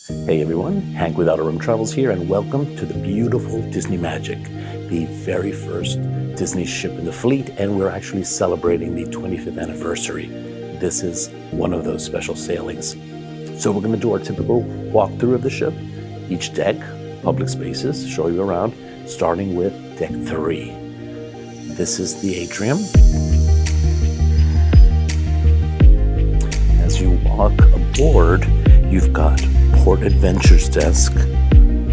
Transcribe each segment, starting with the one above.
Hey everyone, Hank with Outer Rim Travels here, and welcome to the beautiful Disney Magic, the very first Disney ship in the fleet, and we're actually celebrating the 25th anniversary. This is one of those special sailings. So we're going to do our typical walkthrough of the ship, each deck, public spaces, show you around, starting with deck 3. This is the atrium. As you walk aboard, you've got Port Adventures desk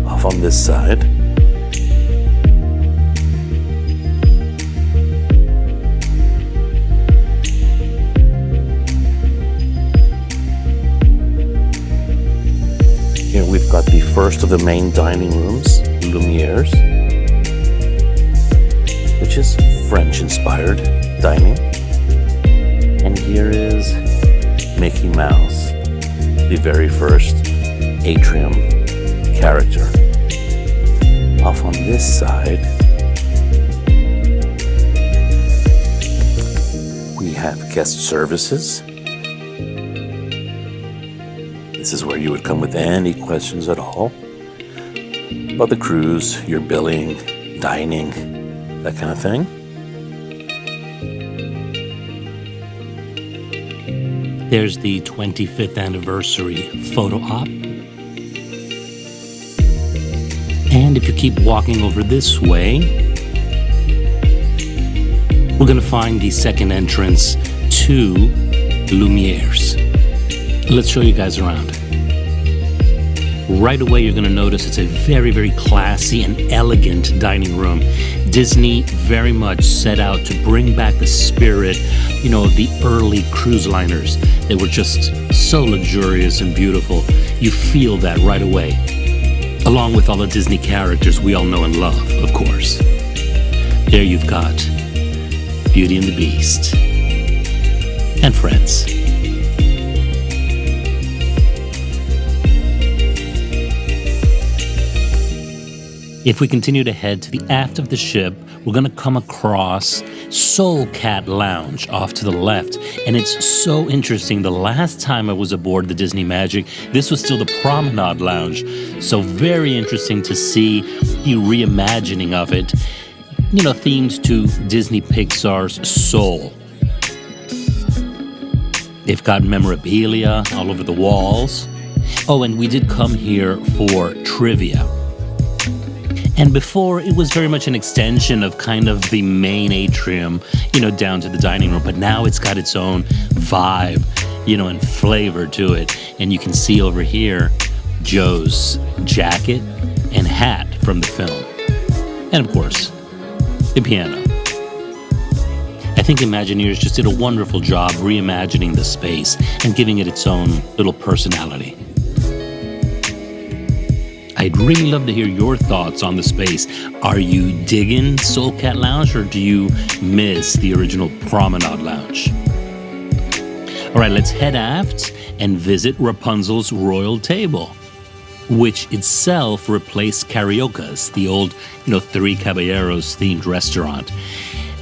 off on this side. Here we've got the first of the main dining rooms, Lumiere's, which is French-inspired dining. And here is Mickey Mouse, the very first atrium character. Off on this side, we have guest services. This is where you would come with any questions at all about the cruise, your billing, dining, that kind of thing. There's the 25th anniversary photo op. And if you keep walking over this way, we're going to find the second entrance to Lumiere's. Let's show you guys around. Right away, you're going to notice it's a very, very classy and elegant dining room. Disney very much set out to bring back the spirit, of the early cruise liners. They were just so luxurious and beautiful. You feel that right away. Along with all the Disney characters we all know and love, of course. There you've got Beauty and the Beast and friends. If we continue to head to the aft of the ship, we're going to come across Soul Cat Lounge off to the left. And it's so interesting. The last time I was aboard the Disney Magic, this was still the Promenade Lounge. So very interesting to see the reimagining of it, themed to Disney Pixar's Soul. They've got memorabilia all over the walls. Oh, and we did come here for trivia. And before, it was very much an extension of kind of the main atrium, down to the dining room. But now it's got its own vibe, and flavor to it. And you can see over here Joe's jacket and hat from the film. And of course, the piano. I think Imagineers just did a wonderful job reimagining the space and giving it its own little personality. I'd really love to hear your thoughts on the space. Are you digging Soul Cat Lounge, or do you miss the original Promenade Lounge? All right, let's head aft and visit Rapunzel's Royal Table, which itself replaced Carioca's, the old, Three Caballeros themed restaurant.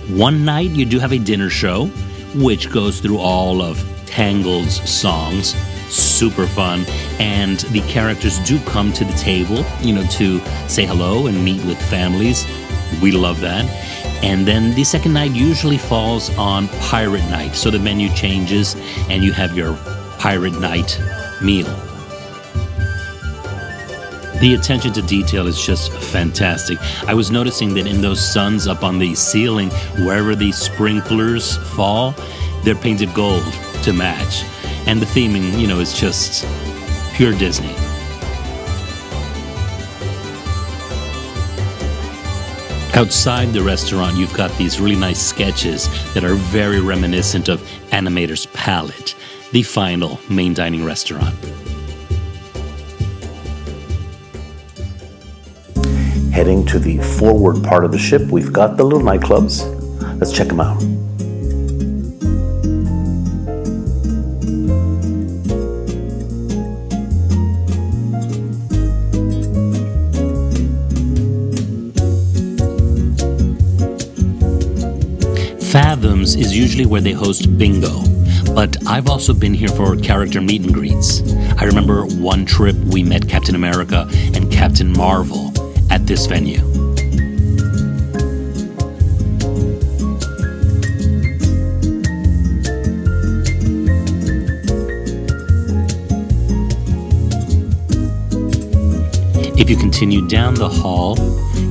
One night you do have a dinner show, which goes through all of Tangled's songs. Super fun, and the characters do come to the table, to say hello and meet with families. We love that. And then the second night usually falls on Pirate Night, so the menu changes and you have your Pirate Night meal. The attention to detail is just fantastic. I was noticing that in those suns up on the ceiling, wherever these sprinklers fall, they're painted gold to match. And the theming, is just pure Disney. Outside the restaurant, you've got these really nice sketches that are very reminiscent of Animator's Palate, the final main dining restaurant. Heading to the forward part of the ship, we've got the little nightclubs. Let's check them out. Fathoms is usually where they host bingo, But I've also been here for character meet and greets. I remember one trip we met Captain America and Captain Marvel at this venue. If you continue down the hall,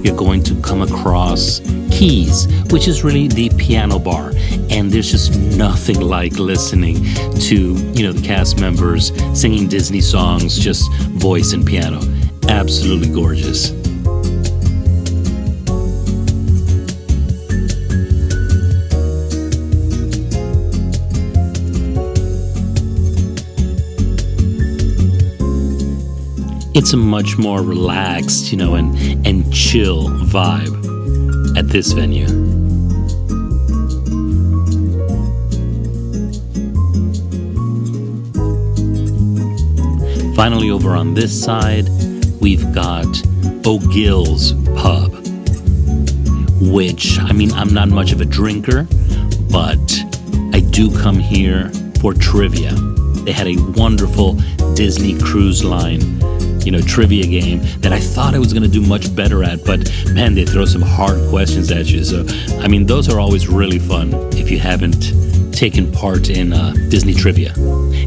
you're going to come across Keys, which is really the piano bar. And there's just nothing like listening to, the cast members singing Disney songs, just voice and piano. Absolutely gorgeous. It's a much more relaxed, and chill vibe at this venue. Finally, over on this side, we've got O'Gill's Pub, which, I'm not much of a drinker, but I do come here for trivia. They had a wonderful Disney Cruise Line trivia game that I thought I was going to do much better at, but man, they throw some hard questions at you. So, those are always really fun if you haven't taken part in Disney trivia.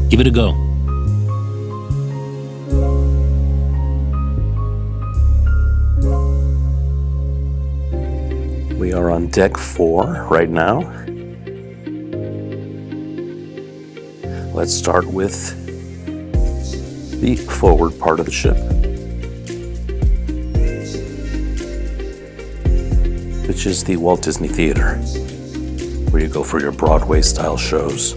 Give it a go. We are on deck 4 right now. Let's start with the forward part of the ship, which is the Walt Disney Theater, where you go for your Broadway style shows.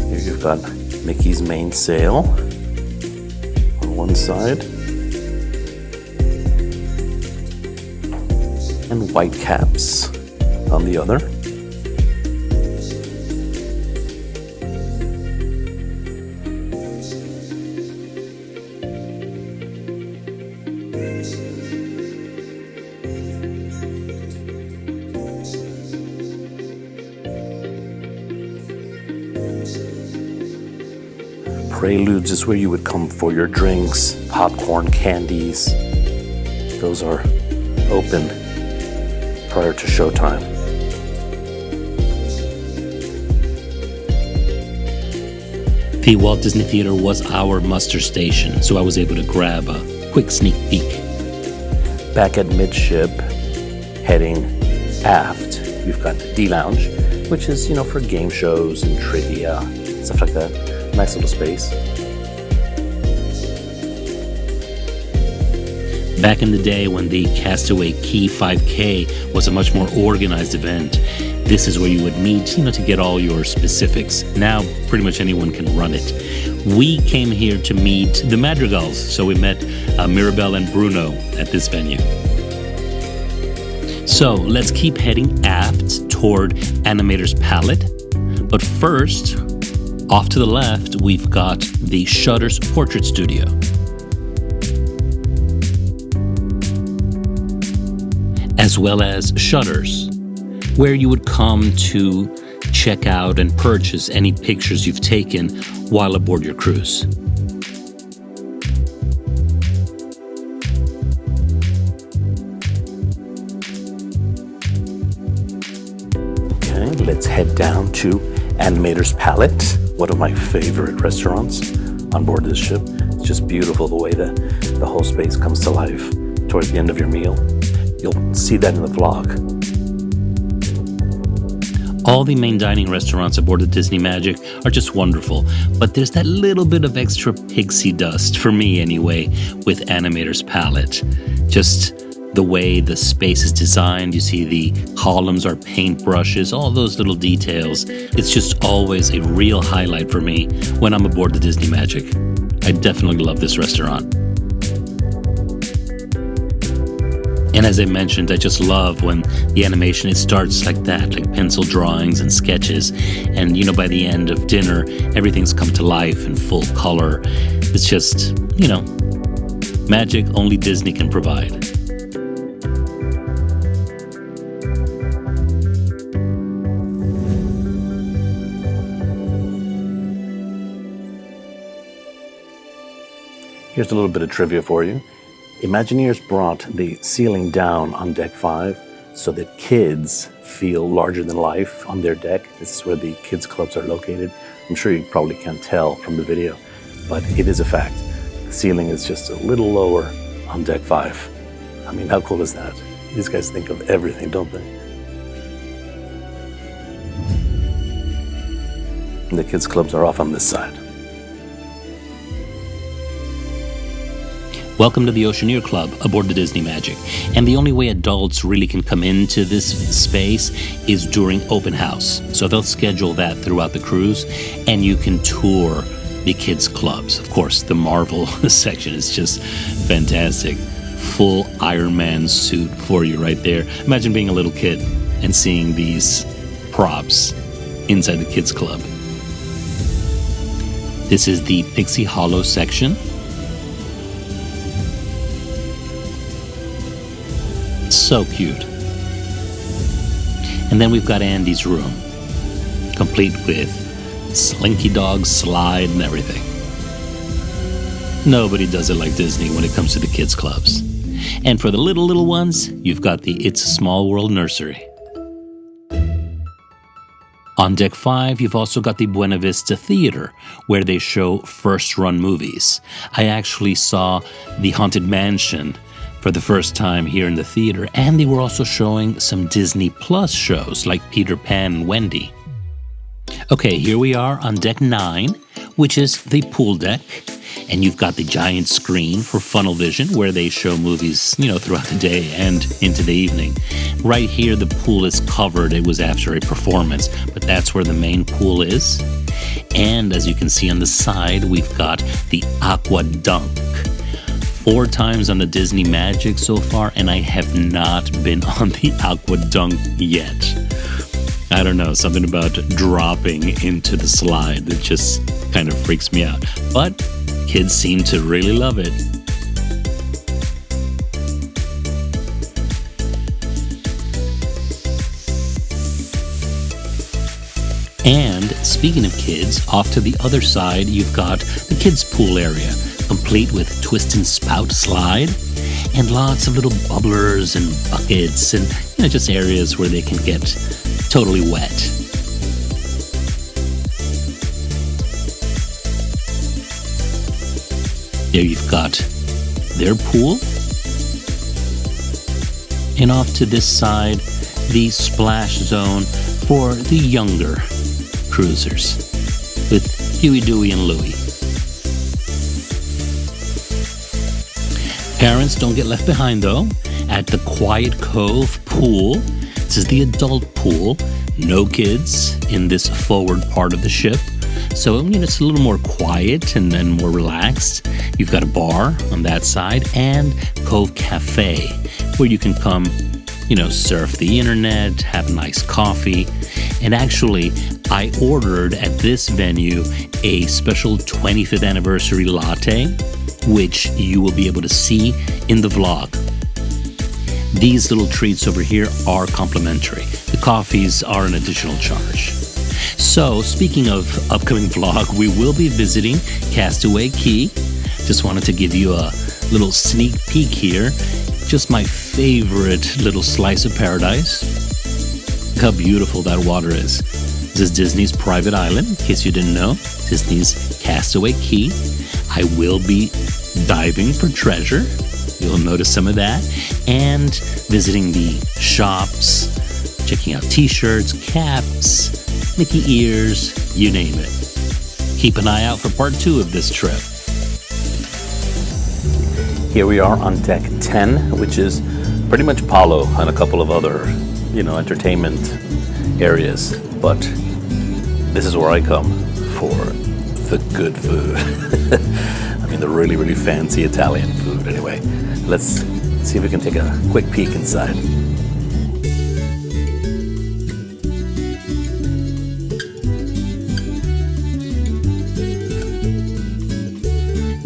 Here you've got Mickey's mainsail on one side and Whitecaps on the other. Preludes is where you would come for your drinks, popcorn, candies. Those are open prior to showtime. The Walt Disney Theater was our muster station, so I was able to grab a quick sneak peek. Back at midship, heading aft, you've got the D Lounge, which is, for game shows and trivia, stuff like that. Nice little space. Back in the day when the Castaway Key 5K was a much more organized event, this is where you would meet, to get all your specifics. Now, pretty much anyone can run it. We came here to meet the Madrigals, so we met Mirabelle and Bruno at this venue. So let's keep heading aft toward Animator's Palate. But first, off to the left, we've got the Shutters Portrait Studio. As well as Shutters, where you would come to check out and purchase any pictures you've taken while aboard your cruise. Okay, let's head down to Animator's Palate, one of my favorite restaurants on board this ship. It's just beautiful the way the whole space comes to life towards the end of your meal. You'll see that in the vlog. All the main dining restaurants aboard the Disney Magic are just wonderful, but there's that little bit of extra pixie dust, for me anyway, with Animator's Palate. Just the way the space is designed, you see the columns are paintbrushes, all those little details. It's just always a real highlight for me when I'm aboard the Disney Magic. I definitely love this restaurant. And as I mentioned, I just love when the animation, it starts like that, like pencil drawings and sketches. And, by the end of dinner, everything's come to life in full color. It's just, magic only Disney can provide. Here's a little bit of trivia for you. Imagineers brought the ceiling down on deck 5 so that kids feel larger than life on their deck. This is where the kids' clubs are located. I'm sure you probably can't tell from the video, but it is a fact. The ceiling is just a little lower on deck 5. I mean, how cool is that? These guys think of everything, don't they? And the kids' clubs are off on this side. Welcome to the Oceaneer Club aboard the Disney Magic. And the only way adults really can come into this space is during open house. So they'll schedule that throughout the cruise, and you can tour the kids' clubs. Of course, the Marvel section is just fantastic. Full Iron Man suit for you right there. Imagine being a little kid and seeing these props inside the kids' club. This is the Pixie Hollow section. So cute. And then we've got Andy's room, complete with Slinky Dog slide and everything. Nobody does it like Disney when it comes to the kids' clubs. And for the little ones, you've got the It's a Small World nursery. On deck 5, you've also got the Buena Vista Theater, where they show first-run movies. I actually saw The Haunted Mansion for the first time here in the theater, and they were also showing some Disney Plus shows like Peter Pan and Wendy. Okay, here we are on deck 9, which is the pool deck, and you've got the giant screen for funnel vision where they show movies, throughout the day and into the evening. Right here, the pool is covered. It was after a performance, but that's where the main pool is. And as you can see on the side, we've got the Aqua Dunk. 4 times on the Disney Magic so far, and I have not been on the Aqua Dunk yet. I don't know, something about dropping into the slide that just kind of freaks me out. But kids seem to really love it. And speaking of kids, off to the other side, you've got the kids' pool area, complete with twist and spout slide, and lots of little bubblers and buckets and just areas where they can get totally wet. There you've got their pool. And off to this side, the splash zone for the younger cruisers with Huey, Dewey, and Louie. Parents don't get left behind though. At the Quiet Cove pool, this is the adult pool, no kids in this forward part of the ship. So, it's a little more quiet and more relaxed. You've got a bar on that side and Cove Cafe, where you can come, surf the internet, have nice coffee. And actually, I ordered at this venue a special 25th anniversary latte, which you will be able to see in the vlog. These little treats over here are complimentary. The coffees are an additional charge. So, speaking of upcoming vlog, we will be visiting Castaway Cay. Just wanted to give you a little sneak peek here. Just my favorite little slice of paradise. Look how beautiful that water is. This is Disney's private island, in case you didn't know. Disney's Castaway Cay. I will be diving for treasure. You'll notice some of that. And visiting the shops, checking out t-shirts, caps, Mickey ears, you name it. Keep an eye out for part 2 of this trip. Here we are on deck 10, which is pretty much Palo and a couple of other, entertainment areas. But this is where I come for the good food. I mean, the really, really fancy Italian food. Anyway, let's see if we can take a quick peek inside.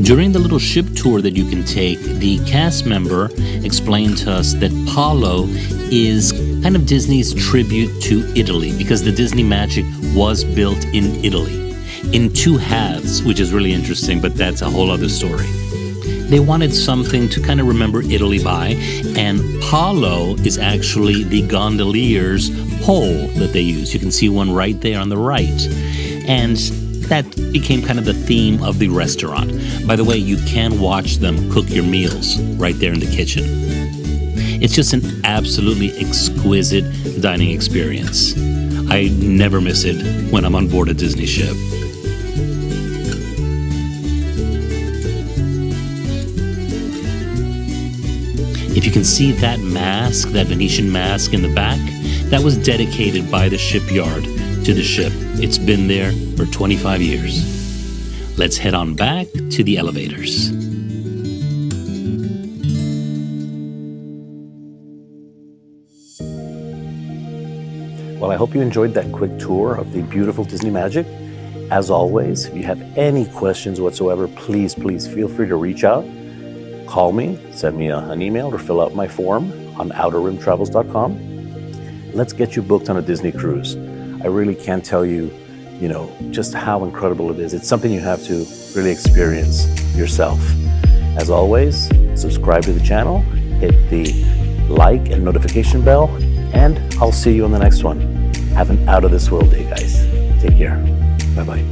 During the little ship tour that you can take, the cast member explained to us that Palo is kind of Disney's tribute to Italy, because the Disney Magic was built in Italy in 2 halves, which is really interesting, but that's a whole other story. They wanted something to kind of remember Italy by, and Palo is actually the gondolier's pole that they use. You can see one right there on the right. And that became kind of the theme of the restaurant. By the way, you can watch them cook your meals right there in the kitchen. It's just an absolutely exquisite dining experience. I never miss it when I'm on board a Disney ship. If you can see that mask, that Venetian mask in the back, that was dedicated by the shipyard to the ship. It's been there for 25 years. Let's head on back to the elevators. Well, I hope you enjoyed that quick tour of the beautiful Disney Magic. As always, if you have any questions whatsoever, please feel free to reach out. Call me, send me an email, or fill out my form on outerrimtravels.com. Let's get you booked on a Disney cruise. I really can't tell you, just how incredible it is. It's something you have to really experience yourself. As always, subscribe to the channel, hit the like and notification bell, and I'll see you on the next one. Have an out of this world day, guys. Take care. Bye-bye.